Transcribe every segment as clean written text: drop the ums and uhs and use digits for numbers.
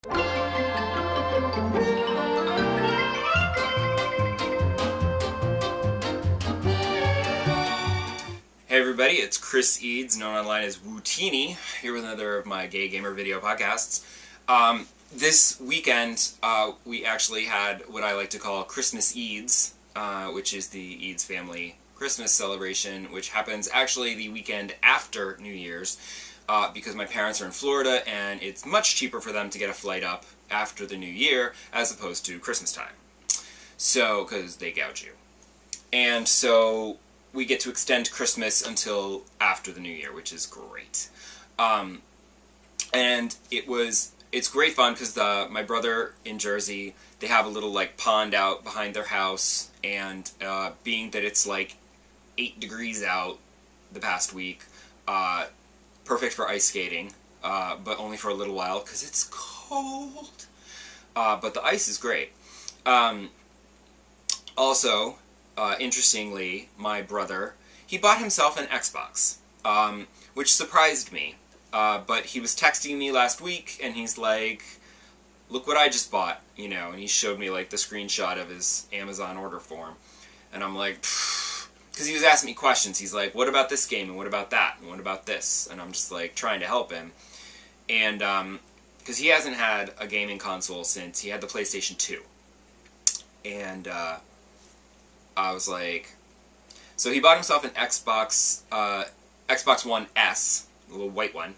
Hey everybody, it's Chris Eads, known online as Wootini, here with another of my gay gamer video podcasts. This weekend, we actually had what I like to call Christmas Eads, which is the Eads family Christmas celebration, which happens actually the weekend after New Year's, because my parents are in Florida and it's much cheaper for them to get a flight up after the New Year as opposed to Christmas time. So, because they gouge you. And so we get to extend Christmas until after the New Year, which is great. And it's great fun because my brother in Jersey, they have a little like pond out behind their house, and being that it's like 8 degrees out the past week, perfect for ice skating, but only for a little while because it's cold. But the ice is great. Also, interestingly, my brother, he bought himself an Xbox, which surprised me. But he was texting me last week, and he's like, look what I just bought, you know, and he showed me, like, the screenshot of his Amazon order form. And I'm like, because he was asking me questions. He's like, what about this game, and what about that, and what about this? And I'm just, like, trying to help him. And, because he hasn't had a gaming console since he had the PlayStation 2. And, I was like, so he bought himself an Xbox One S, the little white one,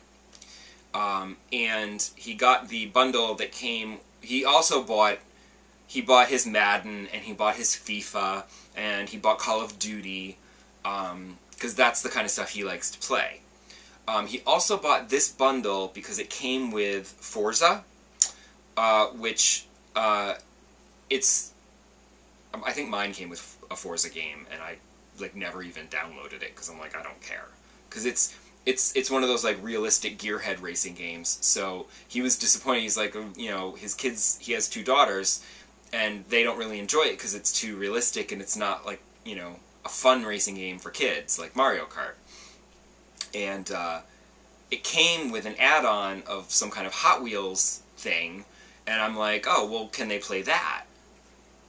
and he got the bundle that came. He bought his Madden, and he bought his FIFA, and he bought Call of Duty, because that's the kind of stuff he likes to play. He also bought this bundle because it came with Forza, which it's. I think mine came with a Forza game, and I like never even downloaded it because I'm like, I don't care, because it's one of those like realistic gearhead racing games. So he was disappointed. He's like, you know, his kids, he has 2 daughters, and they don't really enjoy it because it's too realistic and it's not like, you know, a fun racing game for kids like Mario Kart. And it came with an add-on of some kind of Hot Wheels thing, and I'm like, oh well, can they play that?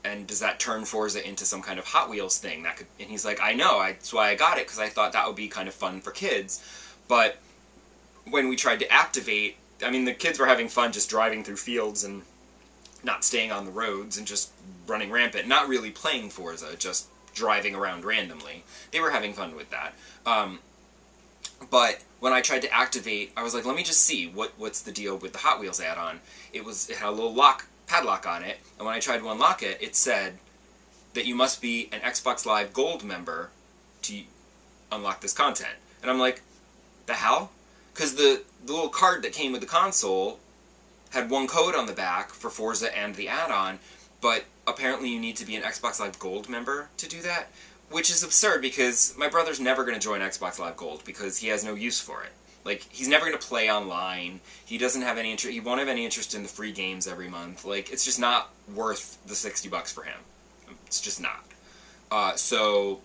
And does that turn Forza into some kind of Hot Wheels thing? That could, and he's like, I know, that's why I got it, because I thought that would be kind of fun for kids. But when we tried to activate, I mean, the kids were having fun just driving through fields and not staying on the roads and just running rampant, not really playing Forza, just driving around randomly. They were having fun with that. But when I tried to activate, I was like, let me just see, what's the deal with the Hot Wheels add-on? It had a little padlock on it, and when I tried to unlock it, it said that you must be an Xbox Live Gold member to unlock this content. And I'm like, the hell? Because the little card that came with the console had one code on the back for Forza and the add-on, but apparently you need to be an Xbox Live Gold member to do that, which is absurd because my brother's never going to join Xbox Live Gold because he has no use for it. Like, he's never going to play online. He doesn't have any interest. He won't have any interest in the free games every month. Like, it's just not worth the $60 for him. It's just not. So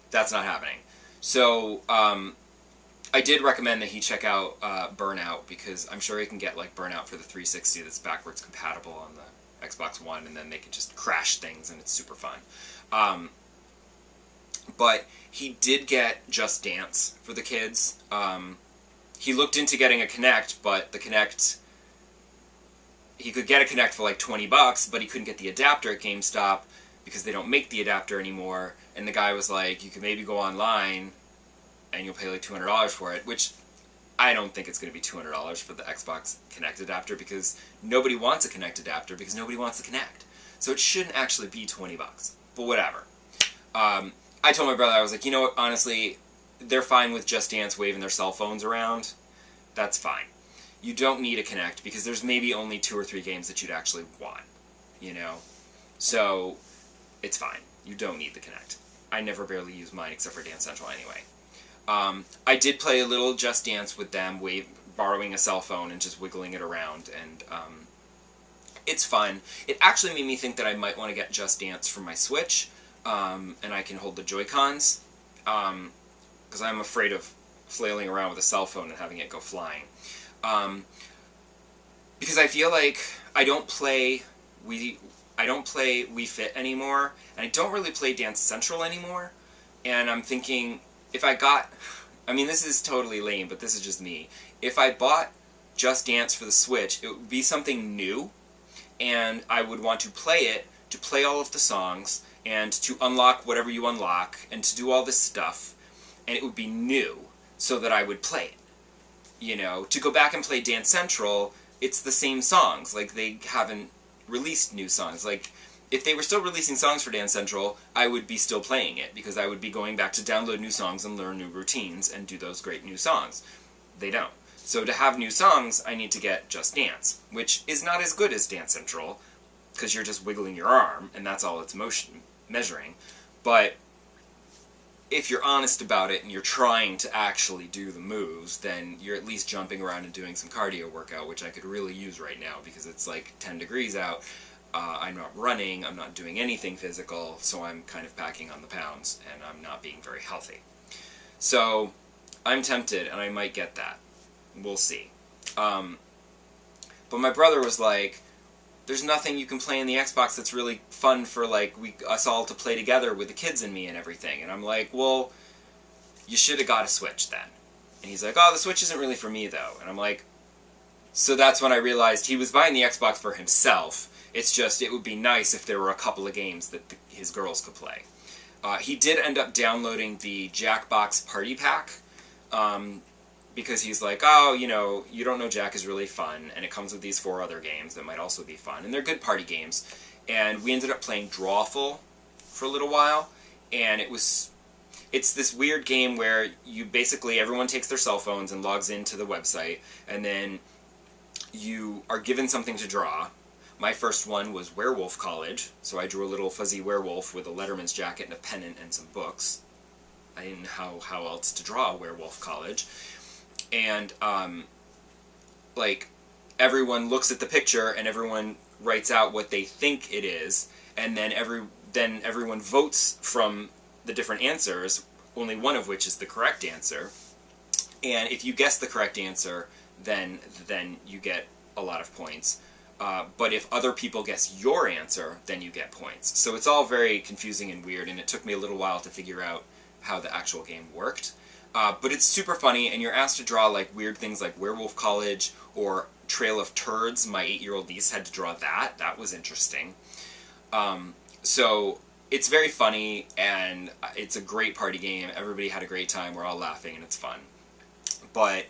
that's not happening. So I did recommend that he check out Burnout, because I'm sure he can get like Burnout for the 360 that's backwards compatible on the Xbox One, and then they can just crash things, and it's super fun. But he did get Just Dance for the kids. He looked into getting a Kinect, but the Kinect, he could get a Kinect for like $20, but he couldn't get the adapter at GameStop because they don't make the adapter anymore. And the guy was like, you could maybe go online and you'll pay like $200 for it, which I don't think it's going to be $200 for the Xbox Kinect adapter, because nobody wants a Kinect adapter because nobody wants the Kinect. So it shouldn't actually be $20, but whatever. I told my brother, I was like, you know what, honestly, they're fine with Just Dance waving their cell phones around. That's fine. You don't need a Kinect, because there's maybe only 2 or 3 games that you'd actually want, you know? So, it's fine. You don't need the Kinect. I never barely use mine except for Dance Central anyway. I did play a little Just Dance with them, borrowing a cell phone and just wiggling it around, and it's fun. It actually made me think that I might want to get Just Dance for my Switch, and I can hold the Joy-Cons, because I'm afraid of flailing around with a cell phone and having it go flying. because I feel like I don't play Wii Fit anymore, and I don't really play Dance Central anymore, and I'm thinking, if I got, I mean, this is totally lame, but this is just me. If I bought Just Dance for the Switch, it would be something new, and I would want to play it, to play all of the songs, and to unlock whatever you unlock, and to do all this stuff, and it would be new, so that I would play it. You know, to go back and play Dance Central, it's the same songs. Like, they haven't released new songs. Like, if they were still releasing songs for Dance Central, I would be still playing it, because I would be going back to download new songs and learn new routines and do those great new songs. They don't. So to have new songs, I need to get Just Dance, which is not as good as Dance Central, because you're just wiggling your arm, and that's all it's measuring. But if you're honest about it and you're trying to actually do the moves, then you're at least jumping around and doing some cardio workout, which I could really use right now because it's like 10 degrees out. I'm not running, I'm not doing anything physical, so I'm kind of packing on the pounds, and I'm not being very healthy. So I'm tempted, and I might get that. We'll see. But my brother was like, there's nothing you can play in the Xbox that's really fun for, like, us all to play together with the kids and me and everything. And I'm like, well, you should have got a Switch then. And he's like, oh, the Switch isn't really for me, though. And I'm like, so that's when I realized he was buying the Xbox for himself. It's just, it would be nice if there were a couple of games that his girls could play. He did end up downloading the Jackbox Party Pack, because he's like, oh, you know, You Don't Know Jack is really fun, and it comes with these 4 other games that might also be fun, and they're good party games. And we ended up playing Drawful for a little while, and it's this weird game where you basically, everyone takes their cell phones and logs into the website, and then you are given something to draw. My first one was Werewolf College, so I drew a little fuzzy werewolf with a Letterman's jacket and a pennant and some books. I didn't know how else to draw Werewolf College. And, like, everyone looks at the picture and everyone writes out what they think it is, and then everyone votes from the different answers, only one of which is the correct answer. And if you guess the correct answer, then you get a lot of points. But if other people guess your answer, then you get points. So it's all very confusing and weird, and it took me a little while to figure out how the actual game worked. But it's super funny, and you're asked to draw like weird things like Werewolf College or Trail of Turds. My 8-year-old niece had to draw that. That was interesting. So it's very funny, and it's a great party game. Everybody had a great time. We're all laughing, and it's fun. But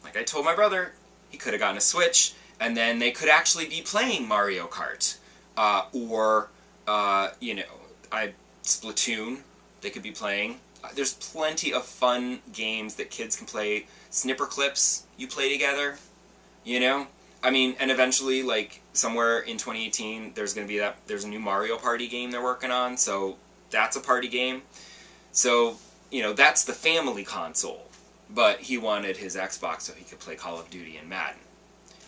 like I told my brother, he could have gotten a Switch, and then they could actually be playing Mario Kart. Or, you know, Splatoon, they could be playing. There's plenty of fun games that kids can play. Snipper Clips, you play together, you know? I mean, and eventually, like, somewhere in 2018, there's a new Mario Party game they're working on, so that's a party game. So, you know, that's the family console. But he wanted his Xbox so he could play Call of Duty and Madden.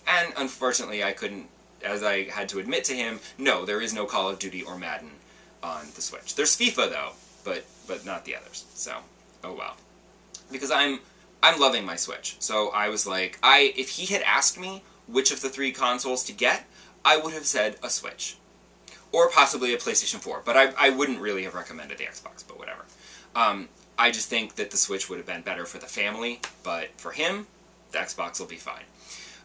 And unfortunately, I couldn't, as I had to admit to him, no, there is no Call of Duty or Madden on the Switch. There's FIFA, though, but not the others. So, oh well. Because I'm loving my Switch. So I was like, if he had asked me which of the 3 consoles to get, I would have said a Switch. Or possibly a PlayStation 4. But I wouldn't really have recommended the Xbox, but whatever. I just think that the Switch would have been better for the family, but for him, the Xbox will be fine.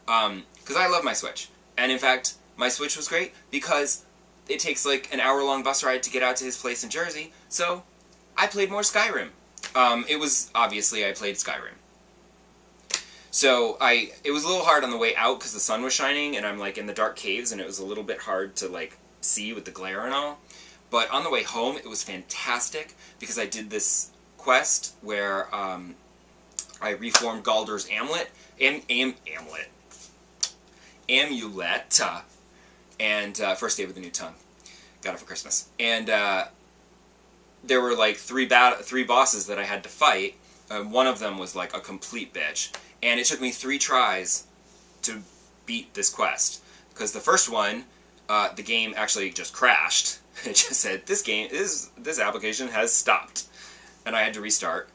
Because I love my Switch. And in fact, my Switch was great because it takes like an hour-long bus ride to get out to his place in Jersey, so I played more Skyrim. Obviously I played Skyrim. So it was a little hard on the way out because the sun was shining and I'm like in the dark caves and it was a little bit hard to like see with the glare and all. But on the way home it was fantastic because I did this quest where I reformed Galdur's amulet, and first day with a new tongue. Got it for Christmas. And there were like three bosses that I had to fight. One of them was like a complete bitch. And it took me 3 tries to beat this quest. Because the first one, the game actually just crashed. It just said, this application has stopped. And I had to restart.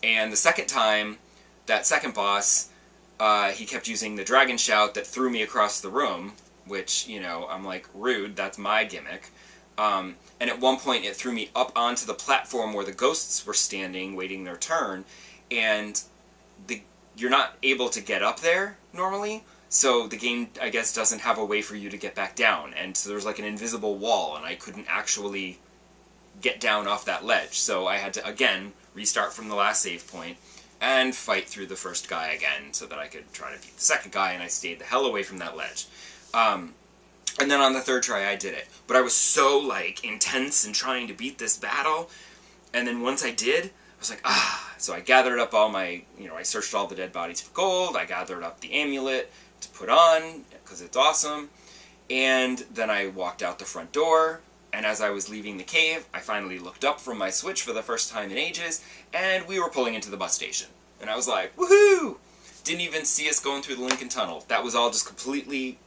And the second time, that second boss, he kept using the dragon shout that threw me across the room, which, you know, I'm like, rude, that's my gimmick. And at one point it threw me up onto the platform where the ghosts were standing, waiting their turn, and you're not able to get up there, normally, so the game, I guess, doesn't have a way for you to get back down, and so there's like an invisible wall, and I couldn't actually get down off that ledge, so I had to, again, restart from the last save point, and fight through the first guy again, so that I could try to beat the second guy, and I stayed the hell away from that ledge. And then on the third try, I did it. But I was so, like, intense in trying to beat this battle, and then once I did, I was like, ah. So I gathered up all my, you know, I searched all the dead bodies for gold, I gathered up the amulet to put on, because it's awesome, and then I walked out the front door, and as I was leaving the cave, I finally looked up from my Switch for the first time in ages, and we were pulling into the bus station. And I was like, woohoo! Didn't even see us going through the Lincoln Tunnel. That was all just completely,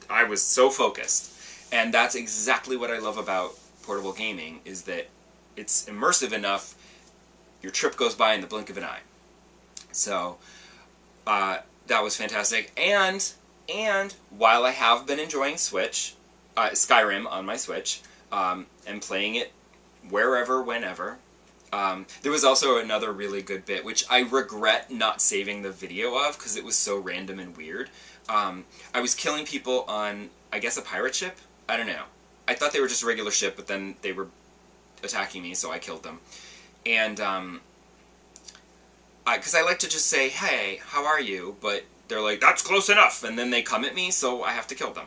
I was so focused. And that's exactly what I love about portable gaming, is that it's immersive enough, your trip goes by in the blink of an eye. So, that was fantastic. And while I have been enjoying Skyrim on my Switch, and playing it wherever, whenever, there was also another really good bit, which I regret not saving the video of, because it was so random and weird. I was killing people on, I guess, a pirate ship? I don't know. I thought they were just a regular ship, but then they were attacking me, so I killed them. And, because I like to just say, hey, how are you? But they're like, that's close enough! And then they come at me, so I have to kill them.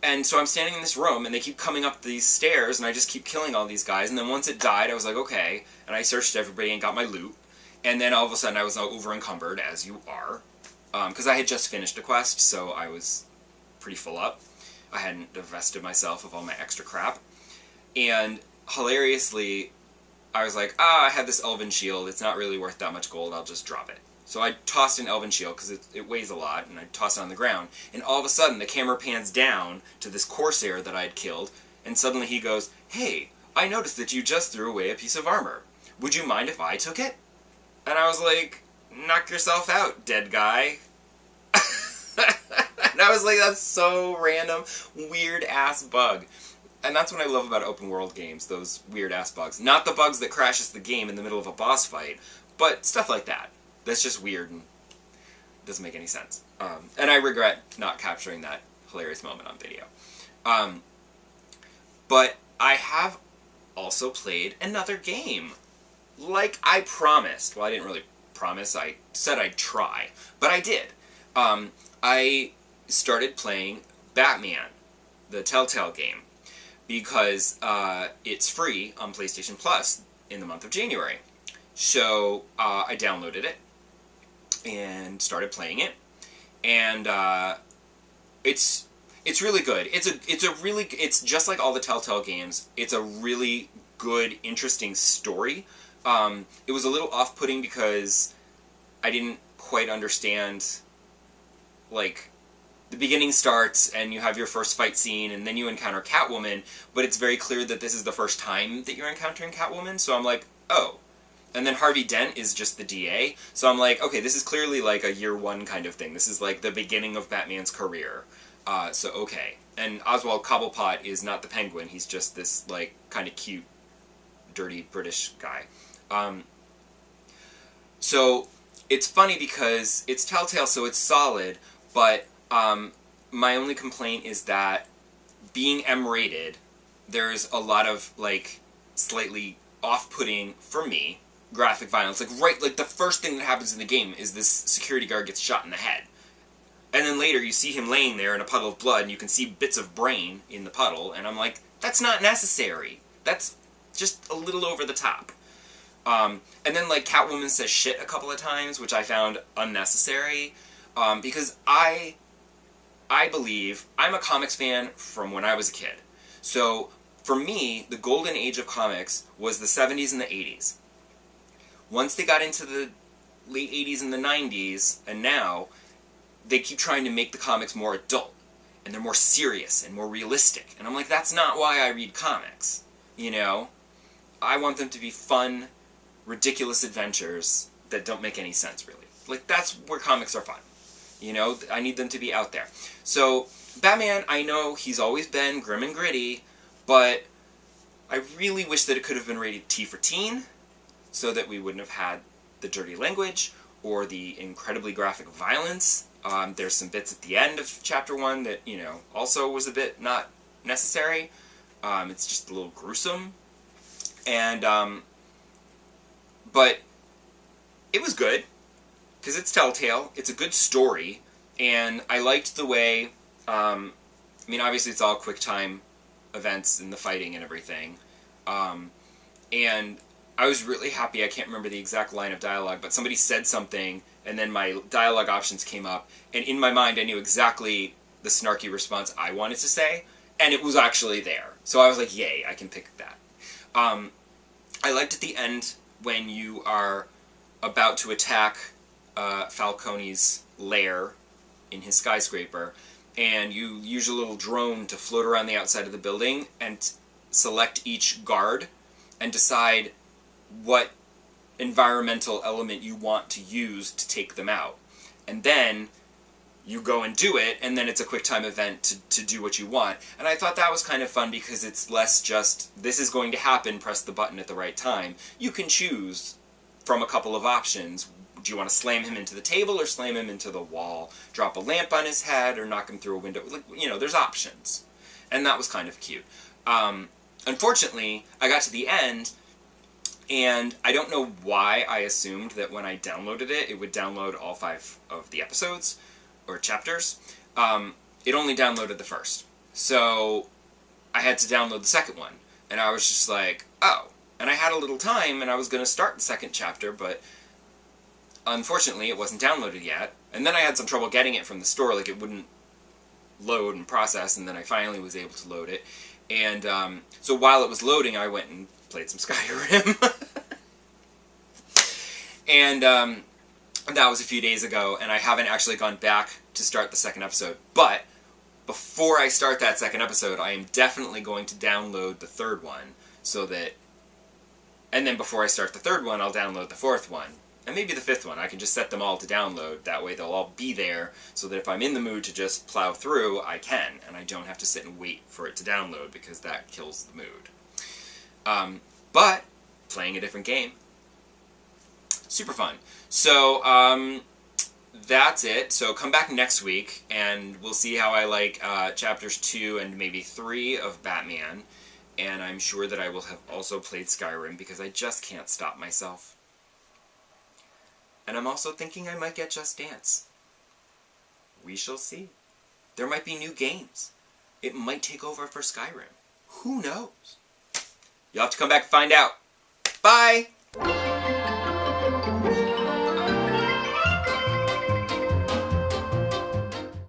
And so I'm standing in this room, and they keep coming up these stairs, and I just keep killing all these guys, and then once it died, I was like, okay, and I searched everybody and got my loot, and then all of a sudden I was over-encumbered, as you are, because I had just finished a quest, so I was pretty full up. I hadn't divested myself of all my extra crap, and hilariously, I was like, I have this elven shield, it's not really worth that much gold, I'll just drop it. So I tossed an elven shield, because it weighs a lot, and I tossed it on the ground, and all of a sudden the camera pans down to this corsair that I had killed, and suddenly he goes, hey, I noticed that you just threw away a piece of armor. Would you mind if I took it? And I was like, knock yourself out, dead guy. And I was like, that's so random, weird-ass bug. And that's what I love about open world games, those weird-ass bugs. Not the bugs that crashes the game in the middle of a boss fight, but stuff like that. That's just weird and doesn't make any sense. And I regret not capturing that hilarious moment on video. But I have also played another game. Like I promised. Well, I didn't really promise. I said I'd try. But I did. I started playing Batman, the Telltale game, because it's free on PlayStation Plus in the month of January. So I downloaded it and started playing it, and it's really good. It's just like all the Telltale games. It's a really good, interesting story. It was a little off-putting because I didn't quite understand, like, the beginning starts and you have your first fight scene and then you encounter Catwoman, but it's very clear that this is the first time that you're encountering Catwoman, so I'm like, oh. And then Harvey Dent is just the DA, so I'm like, okay, this is clearly like a year one kind of thing. This is like the beginning of Batman's career. So okay. And Oswald Cobblepot is not the Penguin, he's just this, like, kind of cute, dirty British guy. So it's funny because it's Telltale, so it's solid, but my only complaint is that being M-rated, there's a lot of, like, slightly off-putting, for me, graphic violence. Like the first thing that happens in the game is this security guard gets shot in the head. And then later you see him laying there in a puddle of blood and you can see bits of brain in the puddle, and I'm like, that's not necessary. That's just a little over the top. And then, like, Catwoman says shit a couple of times, which I found unnecessary, because I believe, I'm a comics fan from when I was a kid. So, for me, the golden age of comics was the 70s and the 80s. Once they got into the late 80s and the 90s, and now, they keep trying to make the comics more adult, and they're more serious and more realistic. And I'm like, that's not why I read comics, you know? I want them to be fun, ridiculous adventures that don't make any sense, really. Like, that's where comics are fun. You know, I need them to be out there. So, Batman, I know he's always been grim and gritty, but I really wish that it could have been rated T for teen, so that we wouldn't have had the dirty language, or the incredibly graphic violence. There's some bits at the end of Chapter 1 that, you know, also was a bit not necessary. It's just a little gruesome. And, but it was good, because it's Telltale. It's a good story, and I liked the way, I mean, obviously it's all quick time events and the fighting and everything. And I was really happy. I can't remember the exact line of dialogue, but somebody said something, and then my dialogue options came up, and in my mind I knew exactly the snarky response I wanted to say, and it was actually there. So I was like, yay, I can pick that. I liked at the end when you are about to attack Falcone's lair in his skyscraper, and you use a little drone to float around the outside of the building and select each guard and decide what environmental element you want to use to take them out. And then you go and do it, and then it's a quick time event to do what you want. And I thought that was kind of fun because it's less just, this is going to happen, press the button at the right time. You can choose from a couple of options. Do you want to slam him into the table or slam him into the wall? Drop a lamp on his head or knock him through a window? Like, you know, there's options. And that was kind of cute. Unfortunately, I got to the end, and I don't know why I assumed that when I downloaded it, it would download all 5 of the episodes, or chapters. It only downloaded the first. So I had to download the second one. And I was just like, oh. And I had a little time, and I was going to start the second chapter, but unfortunately it wasn't downloaded yet. And then I had some trouble getting it from the store, like it wouldn't load and process, and then I finally was able to load it. And so while it was loading, I went and played some Skyrim. And that was a few days ago, and I haven't actually gone back to start the second episode. But before I start that second episode, I am definitely going to download the third one, so that... And then before I start the third one, I'll download the fourth one. And maybe the fifth one. I can just set them all to download. That way they'll all be there, so that if I'm in the mood to just plow through, I can. And I don't have to sit and wait for it to download, because that kills the mood. But, playing a different game. Super fun. So, that's it. So come back next week, and we'll see how I like chapters 2 and maybe 3 of Batman. And I'm sure that I will have also played Skyrim, because I just can't stop myself. And I'm also thinking I might get Just Dance. We shall see. There might be new games. It might take over for Skyrim. Who knows? You'll have to come back and find out. Bye!